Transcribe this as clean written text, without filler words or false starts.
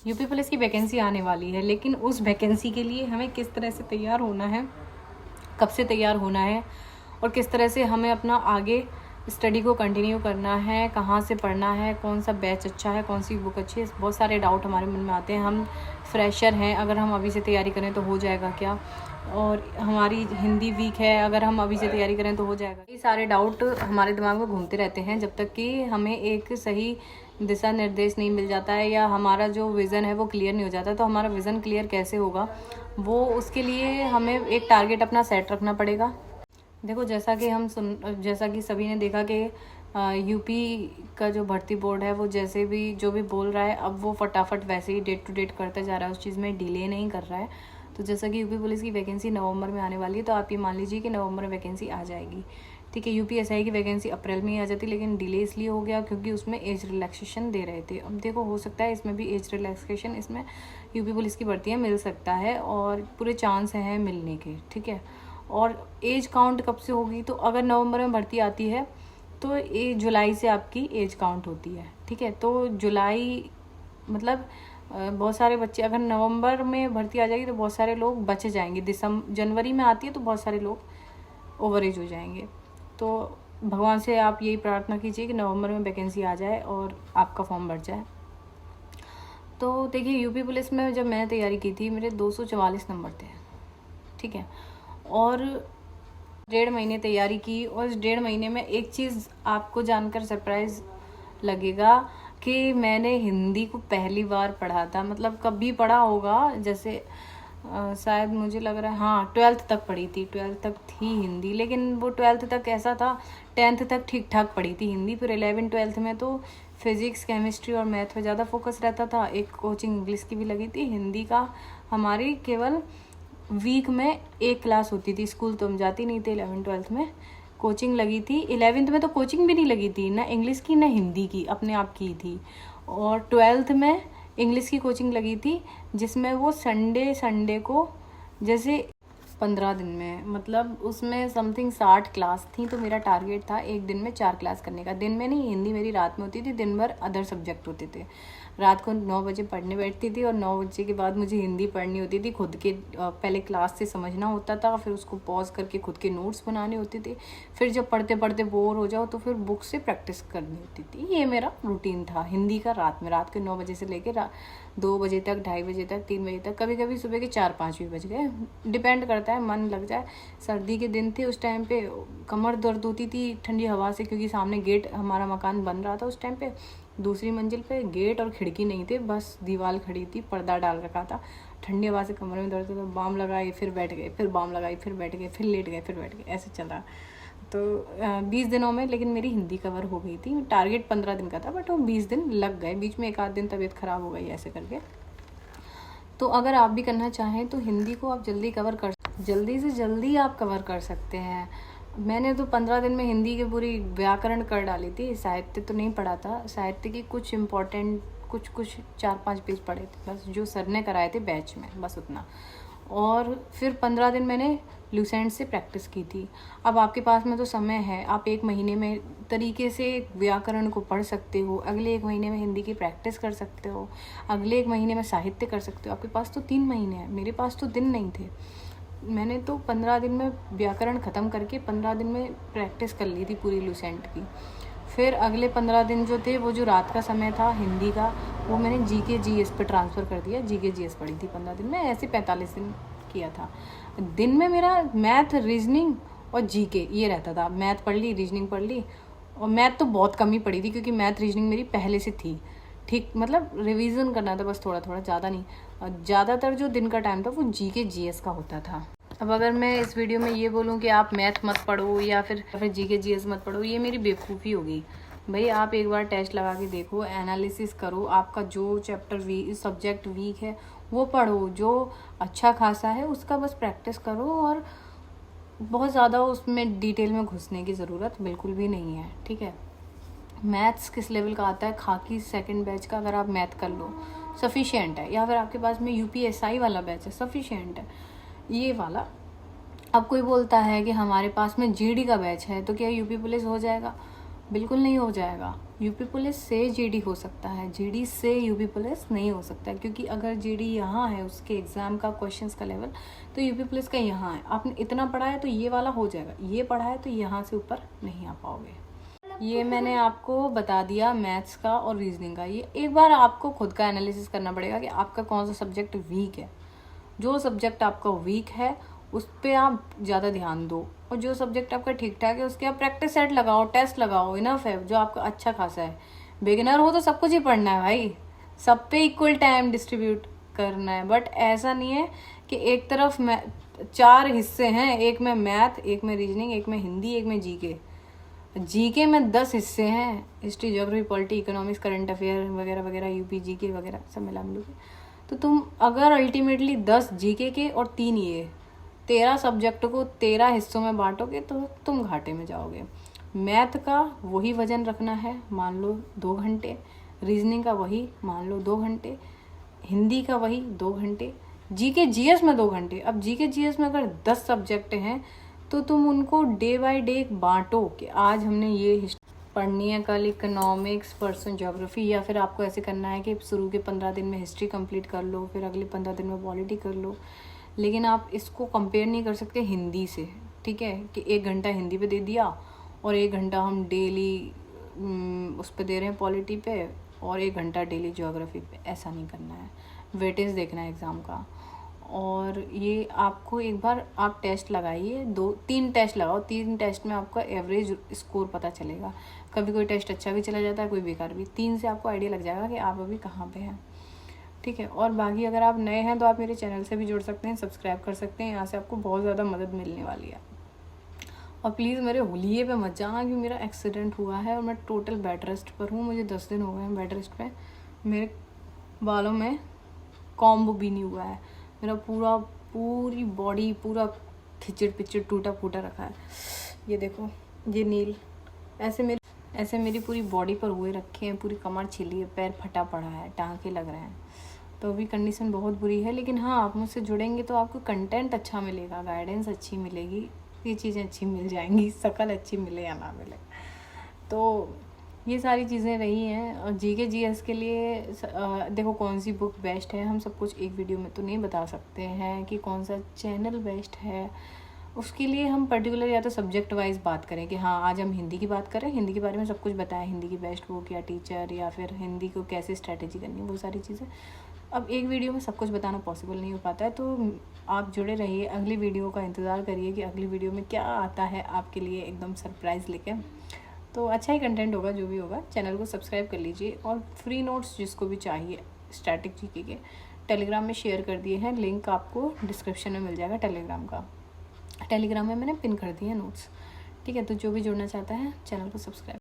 UP police की vacancy आने वाली है, लेकिन उस वैकेंसी के लिए हमें किस तरह से तैयार होना है, कब से तैयार होना है और किस तरह से हमें अपना आगे स्टडी को कंटिन्यू करना है, कहाँ से पढ़ना है, कौन सा बैच अच्छा है, कौन सी बुक अच्छी है, बहुत सारे डाउट हमारे मन में आते हैं। हम फ्रेशर हैं, अगर हम अभी से तैयारी करें तो हो जाएगा क्या, और हमारी हिंदी वीक है, अगर हम अभी से तैयारी करें तो हो जाएगा। ये सारे डाउट हमारे दिमाग में घूमते रहते हैं जब तक कि हमें एक सही दिशा निर्देश नहीं मिल जाता है या हमारा जो विज़न है वो क्लियर नहीं हो जाता। तो हमारा विज़न क्लियर कैसे होगा, वो उसके लिए हमें एक टारगेट अपना सेट रखना पड़ेगा। देखो, जैसा कि सभी ने देखा कि यूपी का जो भर्ती बोर्ड है वो जैसे भी जो भी बोल रहा है, अब वो फटाफट वैसे ही डेट टू डेट करता जा रहा है, उस चीज़ में डिले नहीं कर रहा है। तो जैसा कि यूपी पुलिस की वैकेंसी नवंबर में आने वाली है, तो आप ये मान लीजिए कि नवंबर में वैकेंसी आ जाएगी। ठीक है, यूपीएसआई की वैकेंसी अप्रैल में ही आ जाती, लेकिन डिले इसलिए हो गया क्योंकि उसमें एज रिलैक्सेशन दे रहे थे। अब देखो, हो सकता है इसमें भी एज रिलैक्सेशन इसमें यूपी पुलिस की भर्तियाँ मिल सकता है और पूरे चांस हैं मिलने के। ठीक है, और एज काउंट कब से होगी, तो अगर नवंबर में भर्ती आती है तो ये जुलाई से आपकी एज काउंट होती है। ठीक है, तो जुलाई मतलब बहुत सारे बच्चे, अगर नवंबर में भर्ती आ जाएगी तो बहुत सारे लोग बचे जाएंगे। जनवरी में आती है तो बहुत सारे लोग ओवर एज हो जाएंगे। तो भगवान से आप यही प्रार्थना कीजिए कि नवंबर में वैकेंसी आ जाए और आपका फॉर्म भर जाए। तो देखिए, यूपी पुलिस में जब मैंने तैयारी की थी मेरे 244 नंबर थे। ठीक है, और 1.5 महीने तैयारी की, और इस 1.5 महीने में एक चीज़ आपको जानकर सरप्राइज़ लगेगा कि मैंने हिंदी को पहली बार पढ़ा था। मतलब कभी पढ़ा होगा, जैसे शायद मुझे लग रहा है, हाँ 12th तक पढ़ी थी, 12th तक थी हिंदी, लेकिन वो 12th तक ऐसा था, 10th तक ठीक ठाक पढ़ी थी हिंदी। फिर 11th 12th में तो फिज़िक्स, केमिस्ट्री और मैथ में ज़्यादा फोकस रहता था। एक कोचिंग इंग्लिश की भी लगी थी। हिंदी का हमारी केवल वीक में एक क्लास होती थी, स्कूल तो हम जाती नहीं थे। 11th 12th में कोचिंग लगी थी। 11th में तो कोचिंग भी नहीं लगी थी, ना इंग्लिश की ना हिंदी की, अपने आप की थी। और 12th में इंग्लिश की कोचिंग लगी थी, जिसमें वो संडे को जैसे 15 दिन में, मतलब उसमें समथिंग 60 क्लास थी। तो मेरा टारगेट था एक दिन में 4 क्लास करने का। दिन में नहीं, हिंदी मेरी रात में होती थी, दिन भर अदर सब्जेक्ट होते थे। रात को 9 बजे पढ़ने बैठती थी और 9 बजे के बाद मुझे हिंदी पढ़नी होती थी। खुद के पहले क्लास से समझना होता था, फिर उसको पॉज करके खुद के नोट्स बनाने होते थे। फिर जब पढ़ते पढ़ते बोर हो जाओ तो फिर बुक से प्रैक्टिस करनी होती थी। ये मेरा रूटीन था हिंदी का। रात के 9 बजे से लेकर 2 बजे तक, 2:30 बजे तक, 3 बजे तक, कभी कभी सुबह के 4-5 भी बज गए, डिपेंड करता है, मन लग जाए। सर्दी के दिन थे, उस टाइम पे कमर दर्द होती थी ठंडी हवा से, क्योंकि सामने गेट, हमारा मकान बन रहा था उस टाइम पे। दूसरी मंजिल पे गेट और खिड़की नहीं थे, बस दीवार खड़ी थी, पर्दा डाल रखा था। ठंडी हवा से कमर में दर्द, तो बाम लगाई फिर बैठ गए, फिर बाम लगाई फिर बैठ गए, फिर लेट गए फिर बैठ गए, ऐसे चला। तो 20 दिनों में लेकिन मेरी हिंदी कवर हो गई थी। टारगेट 15 दिन का था, बट वो 20 दिन लग गए। बीच में एक आध दिन तबीयत ख़राब हो गई ऐसे करके। तो अगर आप भी करना चाहें तो हिंदी को आप जल्दी से जल्दी आप कवर कर सकते हैं। मैंने तो 15 दिन में हिंदी की पूरी व्याकरण कर डाली थी। साहित्य तो नहीं पढ़ा था, साहित्य की कुछ इम्पोर्टेंट कुछ 4-5 पेज पढ़े थे बस, जो सर ने कराए थे बैच में, बस उतना। और फिर 15 दिन मैंने लूसेंट से प्रैक्टिस की थी। अब आपके पास में तो समय है, आप 1 महीने में तरीके से व्याकरण को पढ़ सकते हो, अगले 1 महीने में हिंदी की प्रैक्टिस कर सकते हो, अगले 1 महीने में साहित्य कर सकते हो। आपके पास तो 3 महीने हैं, मेरे पास तो दिन नहीं थे। मैंने तो 15 दिन में व्याकरण ख़त्म करके 15 दिन में प्रैक्टिस कर ली थी पूरी लूसेंट की। फिर अगले 15 दिन जो थे, वो जो रात का समय था हिंदी का, वो मैंने जीके जीएस पे ट्रांसफ़र कर दिया। जीके जीएस पढ़ी थी 15 दिन में, ऐसे 45 दिन किया था। दिन में मेरा मैथ, रीजनिंग और जीके ये रहता था। मैथ पढ़ ली, रीजनिंग पढ़ ली, और मैथ तो बहुत कम ही पढ़ी थी क्योंकि मैथ रीजनिंग मेरी पहले से थी। ठीक, मतलब रिवीजन करना था बस थोड़ा थोड़ा, ज़्यादा नहीं। और ज़्यादातर जो दिन का टाइम था वो जीके जीएस का होता था। अब अगर मैं इस वीडियो में ये बोलूँ कि आप मैथ मत पढ़ो या फिर जीके जीएस मत पढ़ो, ये मेरी बेवकूफ़ी होगी। भाई, आप एक बार टेस्ट लगा के देखो, एनालिसिस करो, आपका जो चैप्टर सब्जेक्ट वीक है वो पढ़ो, जो अच्छा खासा है उसका बस प्रैक्टिस करो। और बहुत ज़्यादा उसमें डिटेल में घुसने की ज़रूरत बिल्कुल भी नहीं है। ठीक है, मैथ्स किस लेवल का आता है, खाकी 2nd बैच का अगर आप मैथ कर लो सफिशिएंट है, या फिर आपके पास में यूपीएसआई वाला बैच है सफिशिएंट है ये वाला। अब कोई बोलता है कि हमारे पास में जीडी का बैच है तो क्या यूपी पुलिस हो जाएगा? बिल्कुल नहीं हो जाएगा। यूपी पुलिस से जीडी हो सकता है, जीडी से यूपी पुलिस नहीं हो सकता है, क्योंकि अगर जीडी यहाँ है उसके एग्ज़ाम का क्वेश्चंस का लेवल, तो यूपी पुलिस का यहाँ है। आपने इतना पढ़ा है तो ये वाला हो जाएगा, ये पढ़ा है तो यहाँ से ऊपर नहीं आ पाओगे। ये मैंने आपको बता दिया मैथ्स का और रीजनिंग का। ये एक बार आपको खुद का एनालिसिस करना पड़ेगा कि आपका कौन सा सब्जेक्ट वीक है। जो सब्जेक्ट आपका वीक है उस पर आप ज़्यादा ध्यान दो, और जो सब्जेक्ट आपका ठीक ठाक है उसके आप प्रैक्टिस सेट लगाओ, टेस्ट लगाओ, इनफ है। जो आपका अच्छा खासा है, बिगिनर हो तो सब कुछ ही पढ़ना है भाई, सब पे इक्वल टाइम डिस्ट्रीब्यूट करना है। बट ऐसा नहीं है कि एक तरफ 4 हिस्से हैं, एक में मैथ, एक में रीजनिंग, एक में हिंदी, एक में जीके। जीके में 10 हिस्से हैं, history, geography, polity, economics, current affair वगैरह वगैरह, यूपी जीके वगैरह सब मिला मिलू के। तो तुम अगर अल्टीमेटली 10 जीके के और 3 ये 13 सब्जेक्ट को 13 हिस्सों में बांटोगे तो तुम घाटे में जाओगे। मैथ का वही वजन रखना है, मान लो 2 घंटे, रीजनिंग का वही मान लो 2 घंटे, हिंदी का वही 2 घंटे, जीके जीएस में 2 घंटे। अब जीके जीएस में अगर 10 सब्जेक्ट हैं तो तुम उनको डे बाय डे बांटो कि आज हमने ये पढ़नी है, कल इकोनॉमिक्स, परसों ज्योग्राफी, या फिर आपको ऐसे करना है कि शुरू के 15 दिन में हिस्ट्री कंप्लीट कर लो, फिर अगले 15 दिन में पॉलिटी कर लो। लेकिन आप इसको कंपेयर नहीं कर सकते हिंदी से, ठीक है, कि 1 घंटा हिंदी पे दे दिया और 1 घंटा हम डेली उस पर दे रहे हैं पॉलिटी पे, और 1 घंटा डेली ज्योग्राफी पे। ऐसा नहीं करना है, वेटेज देखना है एग्ज़ाम का। और ये आपको एक बार आप टेस्ट लगाइए, 2-3 टेस्ट लगाओ, 3 टेस्ट में आपका एवरेज स्कोर पता चलेगा। कभी कोई टेस्ट अच्छा भी चला जाता है, कोई बेकार भी। 3 से आपको आइडिया लग जाएगा कि आप अभी कहाँ पे हैं, ठीक है। और बाकी अगर आप नए हैं तो आप मेरे चैनल से भी जुड़ सकते हैं, सब्सक्राइब कर सकते हैं, यहाँ से आपको बहुत ज़्यादा मदद मिलने वाली है। और प्लीज़ मेरे होलिये पे मत जाना, क्योंकि मेरा एक्सीडेंट हुआ है और मैं टोटल बेड रेस्ट पर हूँ। मुझे 10 दिन हो गए हैं बेड रेस्ट पे। मेरे बालों में कॉम्ब भी नहीं हुआ है, मेरा पूरी बॉडी पूरा खिचड़ पिचड़ टूटा फूटा रखा है। ये देखो, ये नील ऐसे मेरी पूरी बॉडी पर हुए रखे हैं, पूरी कमर छिली है, पैर फटा पड़ा है, टाँके लग रहे हैं। तो अभी कंडीशन बहुत बुरी है। लेकिन हाँ, आप मुझसे जुड़ेंगे तो आपको कंटेंट अच्छा मिलेगा, गाइडेंस अच्छी मिलेगी, ये चीज़ें अच्छी मिल जाएंगी, शकल अच्छी मिले या ना मिले। तो ये सारी चीज़ें रही हैं। और जीके जीएस के लिए देखो कौन सी बुक बेस्ट है, हम सब कुछ एक वीडियो में तो नहीं बता सकते हैं कि कौन सा चैनल बेस्ट है। उसके लिए हम पर्टिकुलर या तो सब्जेक्ट वाइज बात करें कि हाँ आज हम हिंदी की बात करें, हिंदी के बारे में सब कुछ बताएं, हिंदी की बेस्ट बुक या टीचर, या फिर हिंदी को कैसे स्ट्रैटेजी करनी है, वो सारी चीज़ें। अब एक वीडियो में सब कुछ बताना पॉसिबल नहीं हो पाता है, तो आप जुड़े रहिए, अगली वीडियो का इंतज़ार करिए कि अगली वीडियो में क्या आता है आपके लिए, एकदम सरप्राइज़ लेके। तो अच्छा ही कंटेंट होगा, जो भी होगा। चैनल को सब्सक्राइब कर लीजिए, और फ्री नोट्स जिसको भी चाहिए स्टैटिक जीके के टेलीग्राम में शेयर कर दिए हैं, लिंक आपको डिस्क्रिप्शन में मिल जाएगा टेलीग्राम का। टेलीग्राम में मैंने पिन कर दिए हैं नोट्स, ठीक है। तो जो भी जुड़ना चाहता है चैनल को सब्सक्राइब